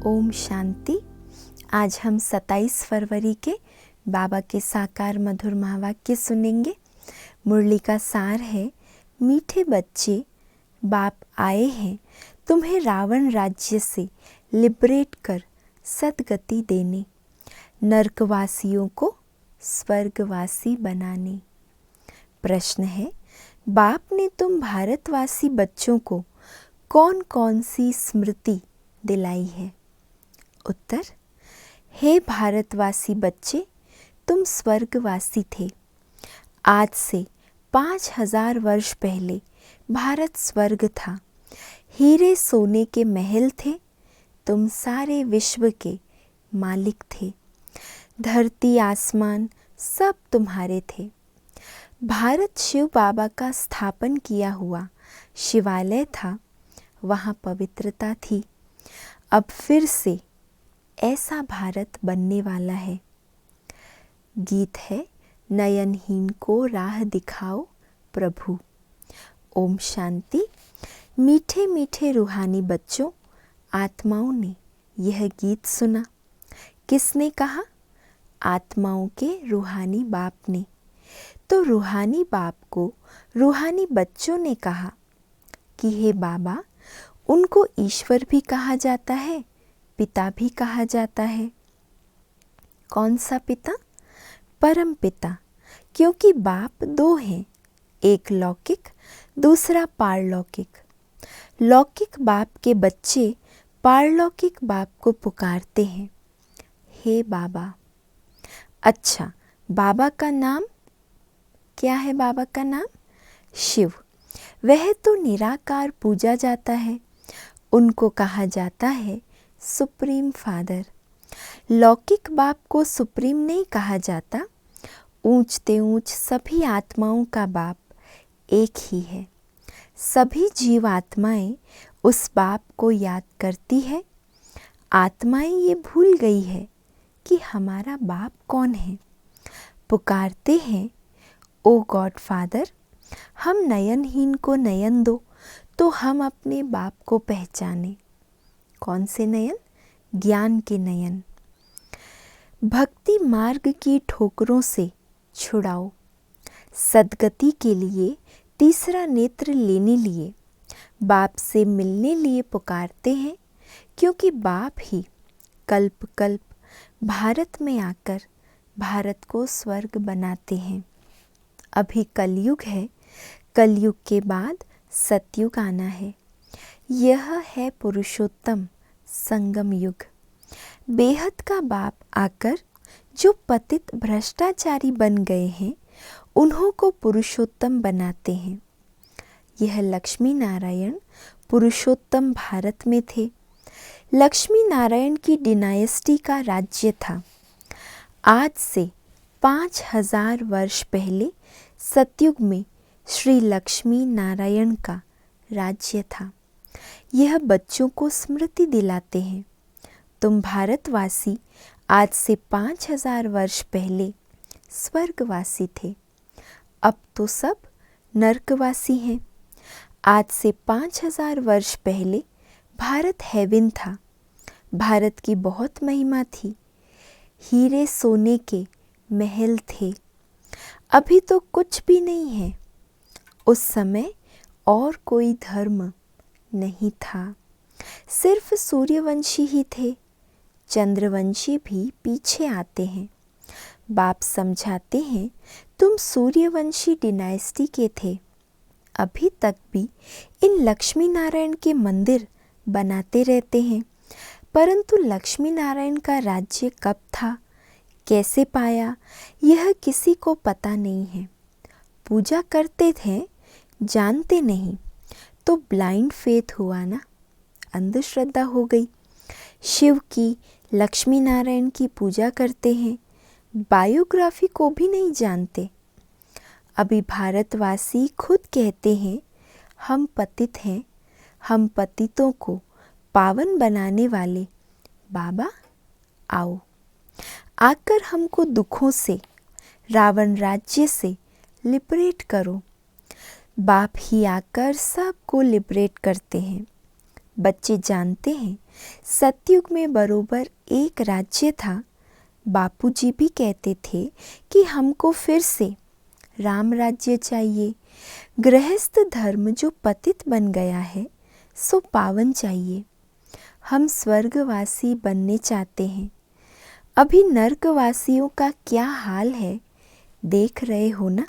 ओम शांति। आज हम 27 फरवरी के बाबा के साकार मधुर महावाक्य सुनेंगे। मुरली का सार है, मीठे बच्चे, बाप आए हैं तुम्हें रावण राज्य से लिबरेट कर सद्गति देने, नरकवासियों को स्वर्गवासी बनाने। प्रश्न है, बाप ने तुम भारतवासी बच्चों को कौन कौन सी स्मृति दिलाई है? उत्तर, हे भारतवासी बच्चे, तुम स्वर्गवासी थे। आज से 5000 वर्ष पहले भारत स्वर्ग था। हीरे सोने के महल थे। तुम सारे विश्व के मालिक थे। धरती आसमान सब तुम्हारे थे। भारत शिव बाबा का स्थापन किया हुआ शिवालय था। वहाँ पवित्रता थी। अब फिर से ऐसा भारत बनने वाला है। गीत है, नयनहीन को राह दिखाओ प्रभु। ओम शांति। मीठे मीठे रूहानी बच्चों, आत्माओं ने यह गीत सुना। किसने कहा? आत्माओं के रूहानी बाप ने। तो रूहानी बाप को रूहानी बच्चों ने कहा कि हे बाबा, उनको ईश्वर भी कहा जाता है, पिता भी कहा जाता है। कौन सा पिता? परम पिता। क्योंकि बाप दो हैं, एक लौकिक, दूसरा पारलौकिक। लौकिक बाप के बच्चे पारलौकिक बाप को पुकारते हैं, हे बाबा। अच्छा, बाबा का नाम क्या है? बाबा का नाम शिव। वह तो निराकार पूजा जाता है। उनको कहा जाता है सुप्रीम फादर। लौकिक बाप को सुप्रीम नहीं कहा जाता। ऊंचते ऊंच सभी आत्माओं का बाप एक ही है। सभी जीव आत्माएं उस बाप को याद करती है। आत्माएं ये भूल गई है कि हमारा बाप कौन है। पुकारते हैं, ओ गॉड फादर, हम नयनहीन को नयन दो तो हम अपने बाप को पहचाने। कौन से नयन? ज्ञान के नयन। भक्ति मार्ग की ठोकरों से छुड़ाओ। सद्गति के लिए तीसरा नेत्र लेने लिए, बाप से मिलने लिए पुकारते हैं। क्योंकि बाप ही कल्प कल्प भारत में आकर भारत को स्वर्ग बनाते हैं। अभी कलयुग है। कलयुग के बाद सतयुग आना है। यह है पुरुषोत्तम संगम युग। बेहद का बाप आकर जो पतित भ्रष्टाचारी बन गए हैं, उन्हों को पुरुषोत्तम बनाते हैं। यह लक्ष्मी नारायण पुरुषोत्तम भारत में थे। लक्ष्मी नारायण की डिनायस्टी का राज्य था। आज से 5000 वर्ष पहले सतयुग में श्री लक्ष्मी नारायण का राज्य था। यह बच्चों को स्मृति दिलाते हैं, तुम भारतवासी आज से 5000 वर्ष पहले स्वर्गवासी थे। अब तो सब नरकवासी हैं। आज से 5000 वर्ष पहले भारत हेवन था। भारत की बहुत महिमा थी। हीरे सोने के महल थे। अभी तो कुछ भी नहीं है। उस समय और कोई धर्म नहीं था। सिर्फ सूर्यवंशी ही थे। चंद्रवंशी भी पीछे आते हैं। बाप समझाते हैं, तुम सूर्यवंशी डिनाइस्टी के थे। अभी तक भी इन लक्ष्मी नारायण के मंदिर बनाते रहते हैं। परंतु लक्ष्मी नारायण का राज्य कब था, कैसे पाया, यह किसी को पता नहीं है। पूजा करते थे, जानते नहीं, तो ब्लाइंड फेथ हुआ ना, अंधश्रद्धा हो गई। शिव की, लक्ष्मी नारायण की पूजा करते हैं, बायोग्राफी को भी नहीं जानते। अभी भारतवासी खुद कहते हैं, हम पतित हैं, हम पतितों को पावन बनाने वाले बाबा आओ। आकर हमको दुखों से, रावण राज्य से लिबरेट करो। बाप ही आकर सबको लिबरेट करते हैं। बच्चे जानते हैं सतयुग में बरोबर एक राज्य था। बापूजी भी कहते थे कि हमको फिर से राम राज्य चाहिए। गृहस्थ धर्म जो पतित बन गया है सो पावन चाहिए। हम स्वर्गवासी बनने चाहते हैं। अभी नर्कवासियों का क्या हाल है देख रहे हो ना।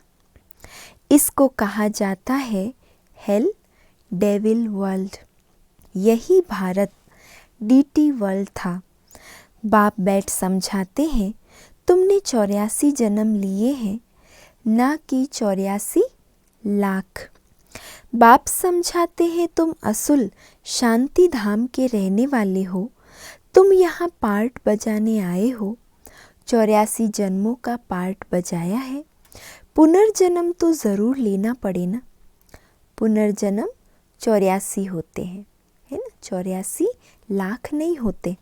इसको कहा जाता है हेल डेविल वर्ल्ड। यही भारत डीटी वर्ल्ड था। बाप बैठ समझाते हैं तुमने 84 जन्म लिए हैं, ना कि 84 लाख। बाप समझाते हैं तुम असुल शांति धाम के रहने वाले हो। तुम यहाँ पार्ट बजाने आए हो। 84 जन्मों का पार्ट बजाया है। पुनर्जन्म तो ज़रूर लेना पड़े ना। पुनर्जन्म 84 होते हैं, है ना, 84 लाख नहीं होते।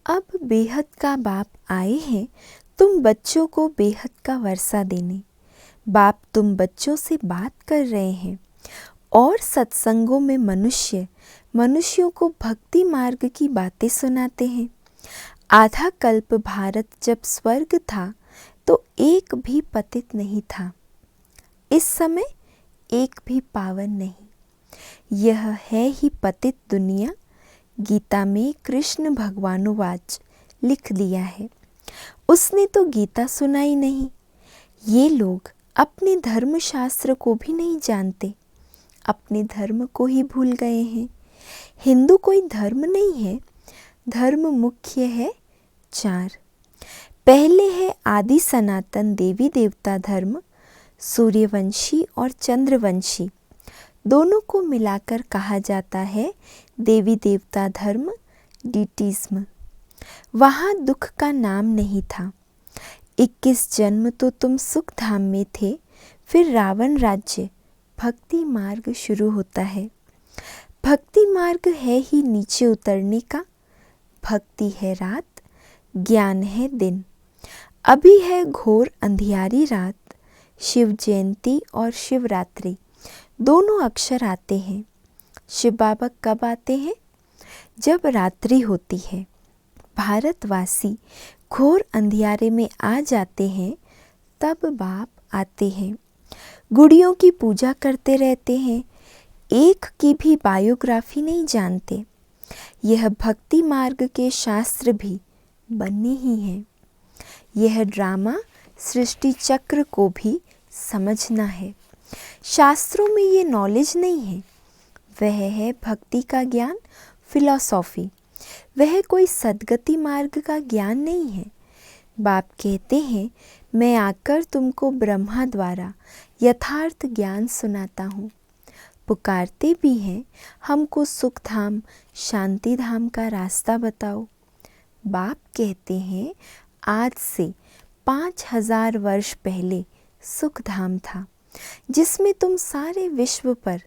अब बेहद का बाप आए हैं तुम बच्चों को बेहद का वर्षा देने। बाप तुम बच्चों से बात कर रहे हैं और सत्संगों में मनुष्यों को भक्ति मार्ग की बातें सुनाते हैं। आधा कल्प भारत जब स्वर्ग था तो एक भी पतित नहीं था। इस समय एक भी पावन नहीं। यह है ही पतित दुनिया। गीता में कृष्ण भगवानुवाच लिख दिया है। उसने तो गीता सुनाई नहीं। ये लोग अपने धर्मशास्त्र को भी नहीं जानते, अपने धर्म को ही भूल गए हैं। हिंदू कोई धर्म नहीं है। धर्म मुख्य है 4। पहले है आदि सनातन देवी देवता धर्म। सूर्यवंशी और चंद्रवंशी दोनों को मिलाकर कहा जाता है देवी देवता धर्म, डीटिज्म। वहाँ दुख का नाम नहीं था। 21 जन्म तो तुम सुख धाम में थे। फिर रावण राज्य भक्ति मार्ग शुरू होता है। भक्ति मार्ग है ही नीचे उतरने का। भक्ति है रात, ज्ञान है दिन। अभी है घोर अंधियारी रात। शिव जयंती और शिवरात्रि दोनों अक्षर आते हैं। शिव बाबा कब आते हैं? जब रात्रि होती है। भारतवासी घोर अंधियारे में आ जाते हैं, तब बाप आते हैं। गुड़ियों की पूजा करते रहते हैं, एक की भी बायोग्राफी नहीं जानते। यह भक्ति मार्ग के शास्त्र भी बने ही हैं। यह ड्रामा सृष्टि चक्र को भी समझना है। शास्त्रों में ये नॉलेज नहीं है। वह है भक्ति का ज्ञान, फिलॉसॉफी। वह कोई सद्गति मार्ग का ज्ञान नहीं है। बाप कहते हैं मैं आकर तुमको ब्रह्मा द्वारा यथार्थ ज्ञान सुनाता हूँ। पुकारते भी हैं हमको सुख धाम, शांति धाम का रास्ता बताओ। बाप कहते हैं आज से 5000 वर्ष पहले सुख धाम था, जिसमें तुम सारे विश्व पर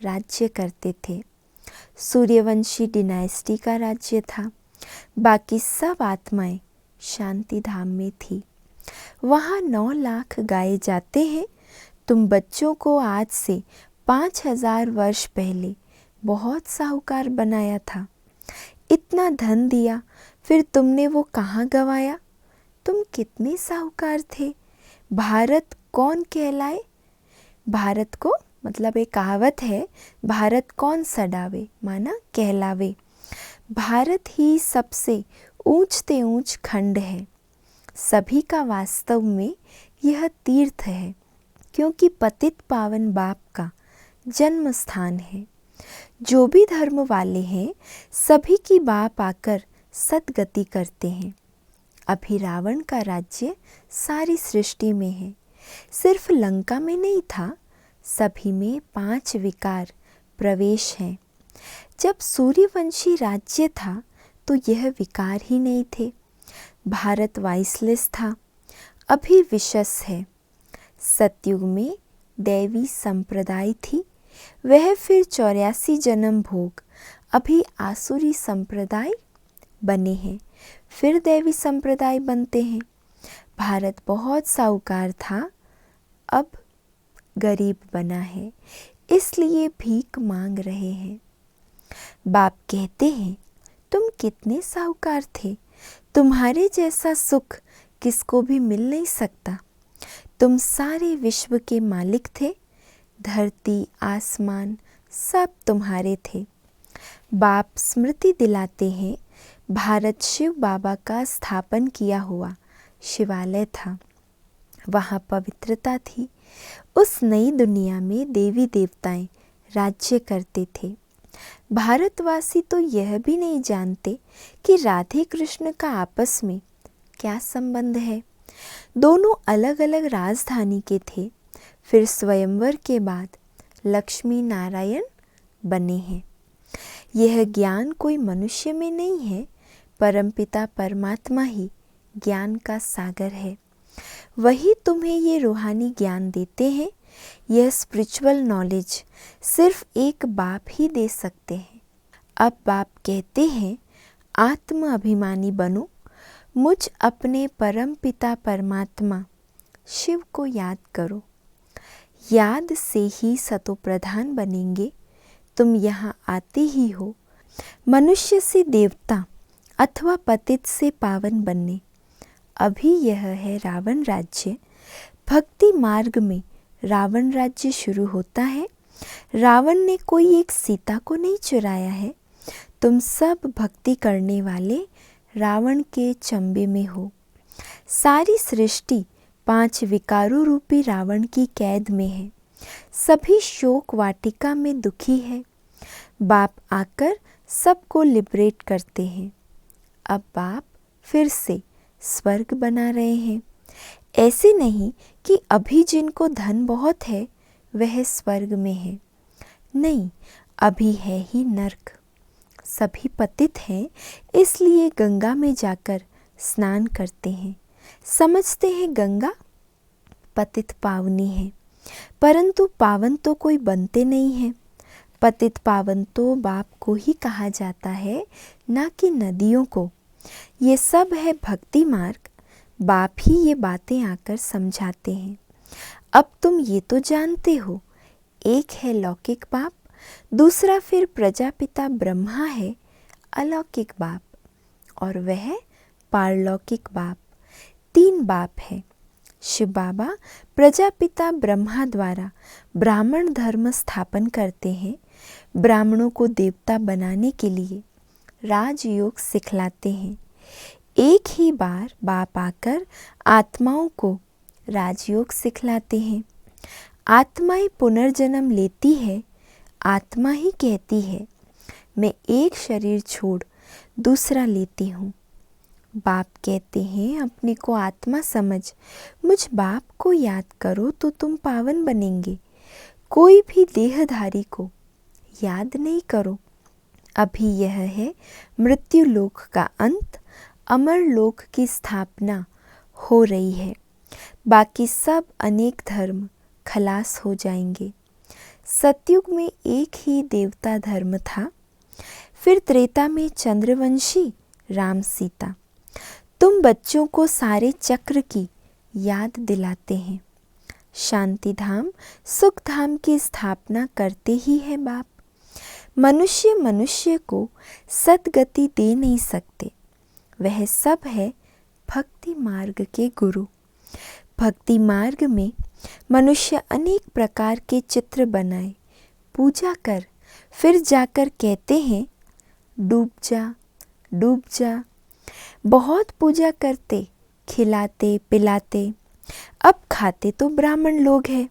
राज्य करते थे। सूर्यवंशी डिनाइस्टी का राज्य था। बाकी सब आत्माएं शांति धाम में थी। वहाँ 9 लाख गाए जाते हैं। तुम बच्चों को आज से 5000 वर्ष पहले बहुत साहूकार बनाया था। इतना धन दिया, फिर तुमने वो कहाँ गवाया? तुम कितने साहूकार थे? भारत कौन कहलाए? भारत को मतलब एक कहावत है, भारत कौन सडावे, माना कहलावे। भारत ही सबसे ऊंचते ऊंच खंड है। सभी का वास्तव में यह तीर्थ है, क्योंकि पतित पावन बाप का जन्म स्थान है। जो भी धर्म वाले हैं सभी की बाप आकर सद्गति करते हैं। अभी रावण का राज्य सारी सृष्टि में है। सिर्फ लंका में नहीं था, सभी में 5 विकार प्रवेश हैं। जब सूर्यवंशी राज्य था तो यह विकार ही नहीं थे। भारत वाइसलेस था, अभी विशस है। सतयुग में दैवी संप्रदाय थी, वह फिर 84 जन्म भोग अभी आसुरी संप्रदाय बने हैं, फिर दैवी संप्रदाय बनते हैं। भारत बहुत साहूकार था, अब गरीब बना है, इसलिए भीख मांग रहे हैं। बाप कहते हैं, तुम कितने साहूकार थे, तुम्हारे जैसा सुख किसको भी मिल नहीं सकता। तुम सारे विश्व के मालिक थे, धरती आसमान सब तुम्हारे थे। बाप स्मृति दिलाते हैं, भारत शिव बाबा का स्थापन किया हुआ शिवालय था, वहाँ पवित्रता थी। उस नई दुनिया में देवी देवताएं राज्य करते थे। भारतवासी तो यह भी नहीं जानते कि राधे कृष्ण का आपस में क्या संबंध है। दोनों अलग अलग राजधानी के थे, फिर स्वयंवर के बाद लक्ष्मी नारायण बने हैं। यह ज्ञान कोई मनुष्य में नहीं है, परमपिता परमात्मा ही ज्ञान का सागर है। वही तुम्हें ये रूहानी ज्ञान देते हैं। यह स्पिरिचुअल नॉलेज सिर्फ एक बाप ही दे सकते हैं। अब बाप कहते हैं, आत्म अभिमानी बनो, मुझ अपने परम पिता परमात्मा शिव को याद करो। याद से ही सतो प्रधान बनेंगे। तुम यहाँ आते ही हो मनुष्य से देवता अथवा पतित से पावन बनने। अभी यह है रावण राज्य। भक्ति मार्ग में रावण राज्य शुरू होता है। रावण ने कोई एक सीता को नहीं चुराया है। तुम सब भक्ति करने वाले रावण के चंबे में हो। सारी सृष्टि 5 विकारों रूपी रावण की कैद में है। सभी शोक वाटिका में दुखी है। बाप आकर सबको लिबरेट करते हैं। अब बाप फिर से स्वर्ग बना रहे हैं। ऐसे नहीं कि अभी जिनको धन बहुत है वह स्वर्ग में है, नहीं, अभी है ही नर्क। सभी पतित हैं, इसलिए गंगा में जाकर स्नान करते हैं। समझते हैं गंगा पतित पावनी है, परंतु पावन तो कोई बनते नहीं हैं। पतित पावन तो बाप को ही कहा जाता है, ना कि नदियों को। ये सब है भक्ति मार्ग। बाप ही ये बातें आकर समझाते हैं। अब तुम ये तो जानते हो, एक है लौकिक बाप, दूसरा फिर प्रजापिता ब्रह्मा है अलौकिक बाप, और वह पारलौकिक बाप। 3 बाप है। शिव बाबा प्रजापिता ब्रह्मा द्वारा ब्राह्मण धर्म स्थापन करते हैं। ब्राह्मणों को देवता बनाने के लिए राजयोग सिखलाते हैं। एक ही बार बाप आकर आत्माओं को राजयोग सिखलाते हैं। आत्माएं पुनर्जन्म लेती है। आत्मा ही कहती है, मैं एक शरीर छोड़ दूसरा लेती हूँ। बाप कहते हैं, अपने को आत्मा समझ मुझ बाप को याद करो तो तुम पावन बनेंगे। कोई भी देहधारी को याद नहीं करो। अभी यह है मृत्यु लोक का अंत, अमर लोक की स्थापना हो रही है। बाकी सब अनेक धर्म खलास हो जाएंगे। सतयुग में एक ही देवता धर्म था, फिर त्रेता में चंद्रवंशी राम सीता। तुम बच्चों को सारे चक्र की याद दिलाते हैं। शांति धाम सुख धाम की स्थापना करते ही है बाप। मनुष्य मनुष्य को सद्गति दे नहीं सकते। वह सब है भक्ति मार्ग के गुरु। भक्ति मार्ग में मनुष्य अनेक प्रकार के चित्र बनाए, पूजा कर, फिर जाकर कहते हैं डूब जा डूब जा। बहुत पूजा करते, खिलाते पिलाते, अब खाते तो ब्राह्मण लोग हैं।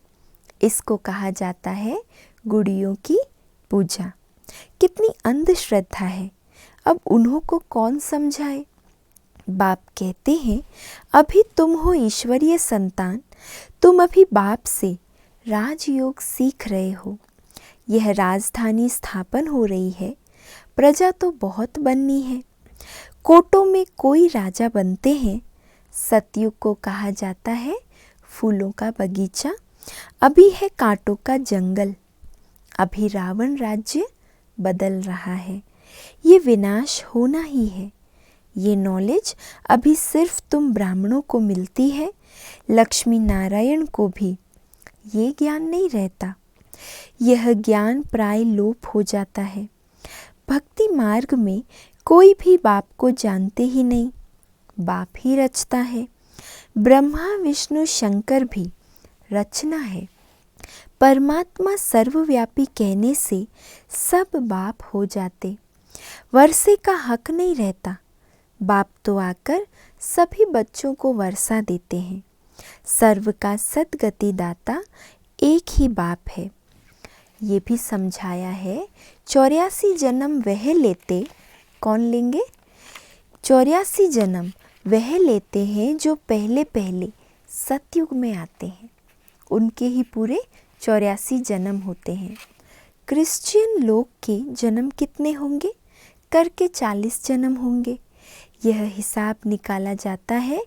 इसको कहा जाता है गुड़ियों की पूजा। कितनी अंधश्रद्धा है, अब उन्हों को कौन समझाए। बाप कहते हैं, अभी तुम हो ईश्वरीय संतान, तुम अभी बाप से राजयोग सीख रहे हो। यह राजधानी स्थापन हो रही है। प्रजा तो बहुत बननी है। कोटों में कोई राजा बनते हैं। सतयुग को कहा जाता है फूलों का बगीचा, अभी है कांटों का जंगल। अभी रावण राज्य बदल रहा है। ये विनाश होना ही है। ये नॉलेज अभी सिर्फ तुम ब्राह्मणों को मिलती है। लक्ष्मी नारायण को भी ये ज्ञान नहीं रहता। यह ज्ञान प्राय लोप हो जाता है। भक्ति मार्ग में कोई भी बाप को जानते ही नहीं, बाप ही रचता है। ब्रह्मा विष्णु शंकर भी रचना है। परमात्मा सर्वव्यापी कहने से सब बाप हो जाते। वर्षे का हक नहीं रहता, बाप तो आकर सभी बच्चों को वर्षा देते हैं। सर्व का सद्गति दाता एक ही बाप है। ये भी समझाया है 84 जन्म वह लेते, कौन लेंगे? 84 जन्म वह लेते हैं जो पहले पहले सतयुग में आते हैं, उनके ही पूरे 84 जन्म होते हैं। क्रिश्चियन लोग के जन्म कितने होंगे? करके 40 जन्म होंगे। यह हिसाब निकाला जाता है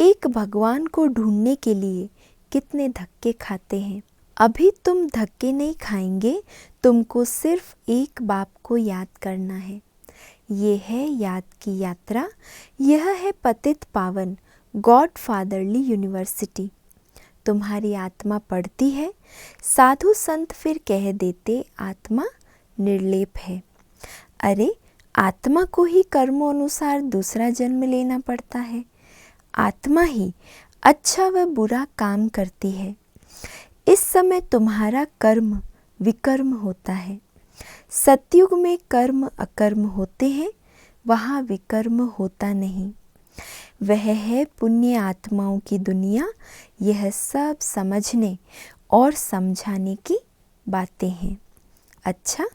एक भगवान को ढूंढने के लिए कितने धक्के खाते हैं। अभी तुम धक्के नहीं खाएंगे, तुमको सिर्फ एक बाप को याद करना है। ये है याद की यात्रा, यह है पतित पावन गॉड फादरली यूनिवर्सिटी। तुम्हारी आत्मा पढ़ती है, साधु संत फिर कह देते आत्मा निर्लेप है। अरे आत्मा को ही कर्मों अनुसार दूसरा जन्म लेना पड़ता है। आत्मा ही अच्छा व बुरा काम करती है। इस समय तुम्हारा कर्म विकर्म होता है। सतयुग में कर्म अकर्म होते हैं, वहाँ विकर्म होता नहीं। वह है पुण्य आत्माओं की दुनिया। यह सब समझने और समझाने की बातें हैं। अच्छा,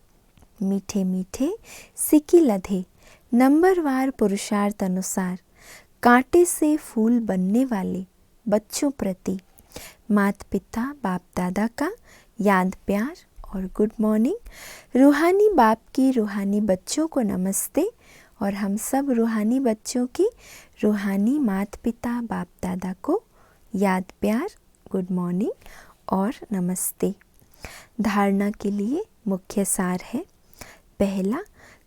मीठे मीठे सिक्की लधे नंबरवार पुरुषार्थ अनुसार कांटे से फूल बनने वाले बच्चों प्रति माता पिता बाप दादा का याद प्यार और गुड मॉर्निंग। रूहानी बाप की रूहानी बच्चों को नमस्ते और हम सब रूहानी बच्चों की रूहानी माता पिता बाप दादा को याद प्यार गुड मॉर्निंग और नमस्ते। धारणा के लिए मुख्य सार है। पहला,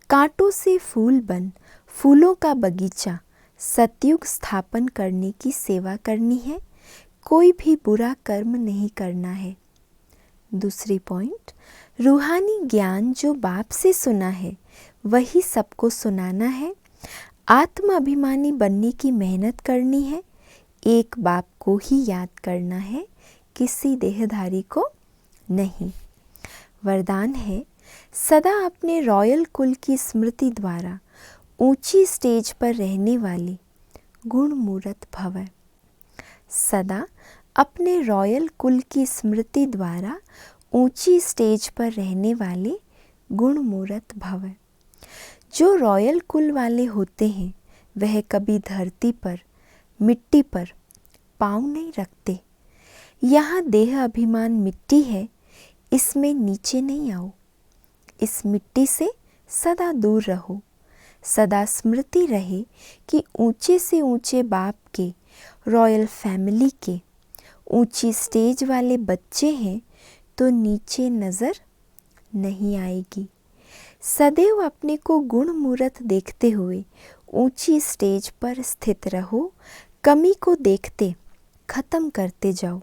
कांटों से फूल बन फूलों का बगीचा सतयुग स्थापन करने की सेवा करनी है। कोई भी बुरा कर्म नहीं करना है। दूसरी पॉइंट, रूहानी ज्ञान जो बाप से सुना है वही सबको सुनाना है। आत्म अभिमानी बनने की मेहनत करनी है। एक बाप को ही याद करना है, किसी देहधारी को नहीं। वरदान है, सदा अपने रॉयल कुल की स्मृति द्वारा ऊंची स्टेज पर रहने वाले गुणमूर्त भव। सदा अपने रॉयल कुल की स्मृति द्वारा ऊंची स्टेज पर रहने वाले गुणमूर्त भव। जो रॉयल कुल वाले होते हैं वह कभी धरती पर मिट्टी पर पाँव नहीं रखते। यहाँ देह अभिमान मिट्टी है, इसमें नीचे नहीं आओ। इस मिट्टी से सदा दूर रहो। सदा स्मृति रहे कि ऊंचे से ऊंचे बाप के रॉयल फैमिली के ऊंची स्टेज वाले बच्चे हैं, तो नीचे नज़र नहीं आएगी। सदैव अपने को गुणमूर्त देखते हुए ऊंची स्टेज पर स्थित रहो। कमी को देखते खत्म करते जाओ।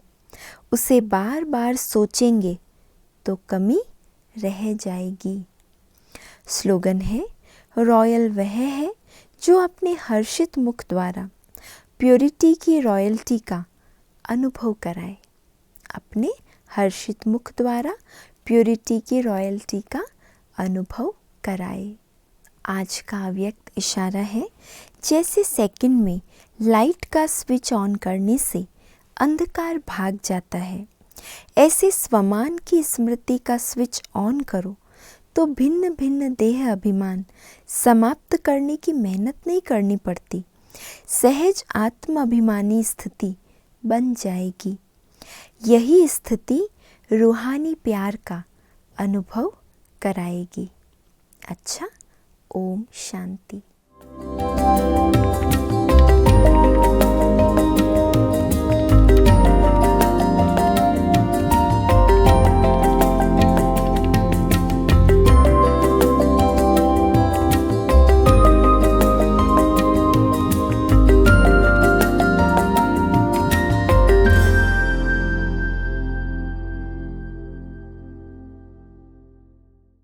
उसे बार बार सोचेंगे तो कमी रह जाएगी। स्लोगन है, रॉयल वह है जो अपने हर्षित मुख द्वारा प्योरिटी की रॉयल्टी का अनुभव कराए। अपने हर्षित मुख द्वारा प्योरिटी की रॉयल्टी का अनुभव कराए। आज का अव्यक्त इशारा है, जैसे सेकंड में लाइट का स्विच ऑन करने से अंधकार भाग जाता है, ऐसे स्वमान की स्मृति का स्विच ऑन करो तो भिन्न भिन्न देह अभिमान समाप्त करने की मेहनत नहीं करनी पड़ती। सहज आत्म अभिमानी स्थिति बन जाएगी। यही स्थिति रूहानी प्यार का अनुभव कराएगी। अच्छा, ओम शांति।